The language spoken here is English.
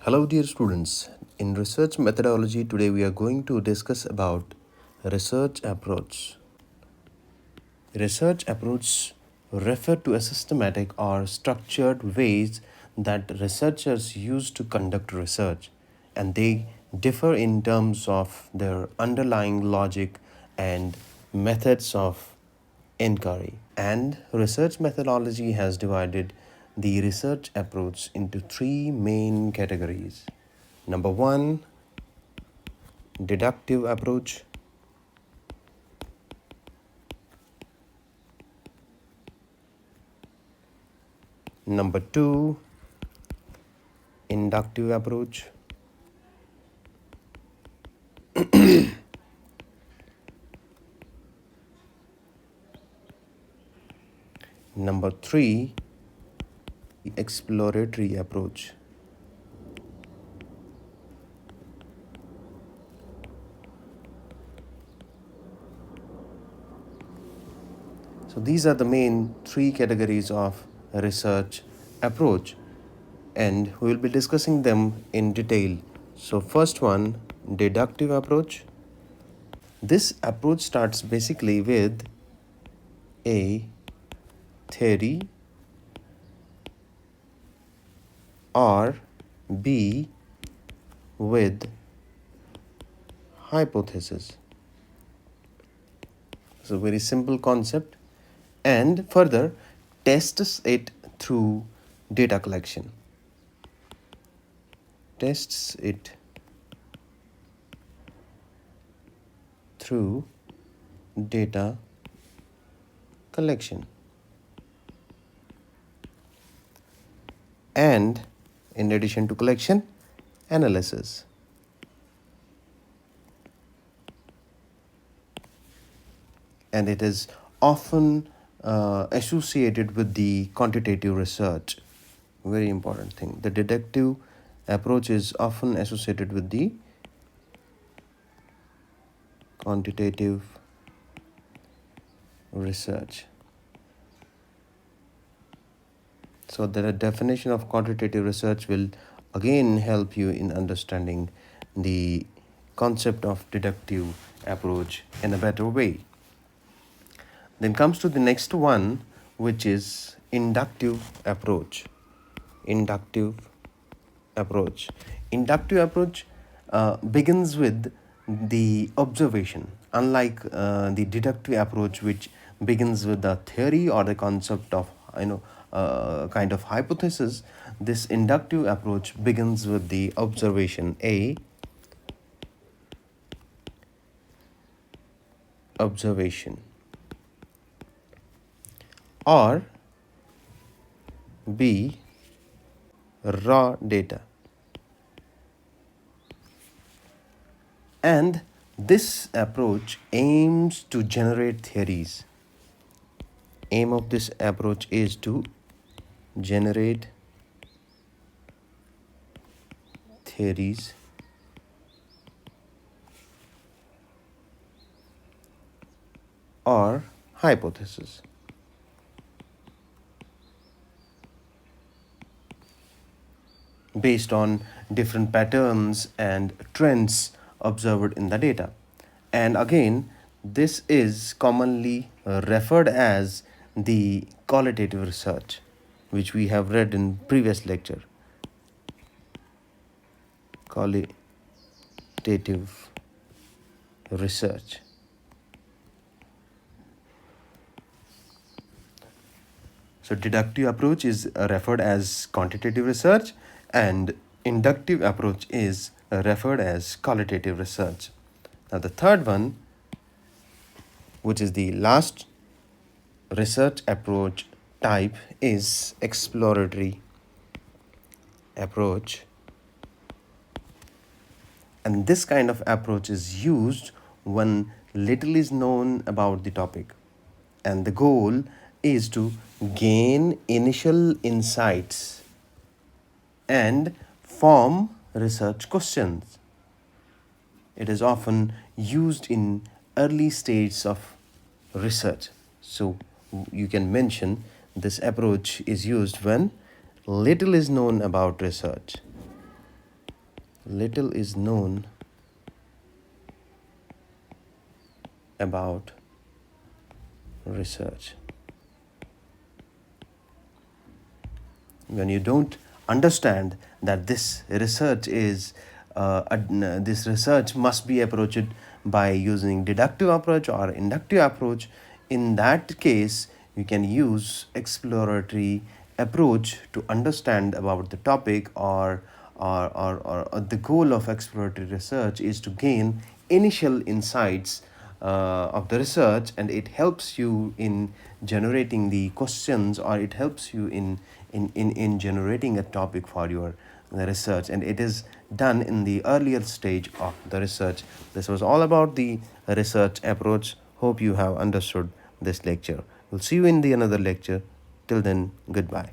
Hello dear students. In research methodology today we are going to discuss about research approach. Research approach refer to a systematic or structured ways that researchers use to conduct research, and they differ in terms of their underlying logic and methods of inquiry. And research methodology has divided the research approach into three main categories. Number one, deductive approach. Number two, inductive approach. Number three, exploratory approach. So these are the main three categories of research approach, and we will be discussing them in detail. So first one, deductive approach. This approach starts basically with a theory or B with hypothesis. It's a very simple concept, and further tests it through data collection. Tests it through data collection. And in addition to collection, analysis. And it is often associated with the quantitative research. Very important thing. The deductive approach is often associated with the quantitative research. So the definition of quantitative research will again help you in understanding the concept of deductive approach in a better way. Then comes to the next one, which is inductive approach. Inductive approach. Inductive approach begins with the observation, unlike the deductive approach, which begins with the theory or the concept of kind of hypothesis. This inductive approach begins with the observation A. Observation. Or B, raw data. And this approach aims to generate theories. Aim of this approach is to generate theories or hypothesis. Based on different patterns and trends observed in the data. And again, this is commonly referred as the qualitative research, which we have read in previous lecture. Qualitative research. So deductive approach is referred as quantitative research, and inductive approach is referred as qualitative research. Now the third one, which is the last research approach type, is exploratory approach. And this kind of approach is used when little is known about the topic, and the goal is to gain initial insights and form research questions. It is often used in early stages of research. So you can mention this approach is used when little is known about research. little is known about research. When you don't understand that this research must be approached by using deductive approach or inductive approach, in that case you can use exploratory approach to understand about the topic, or the goal of exploratory research is to gain initial insights of the research, and it helps you in generating the questions, or it helps you in generating a topic for your research, and it is done in the earlier stage of the research. This was all about the research approach. Hope you have understood this lecture. We'll see you in the another lecture. Till then, goodbye.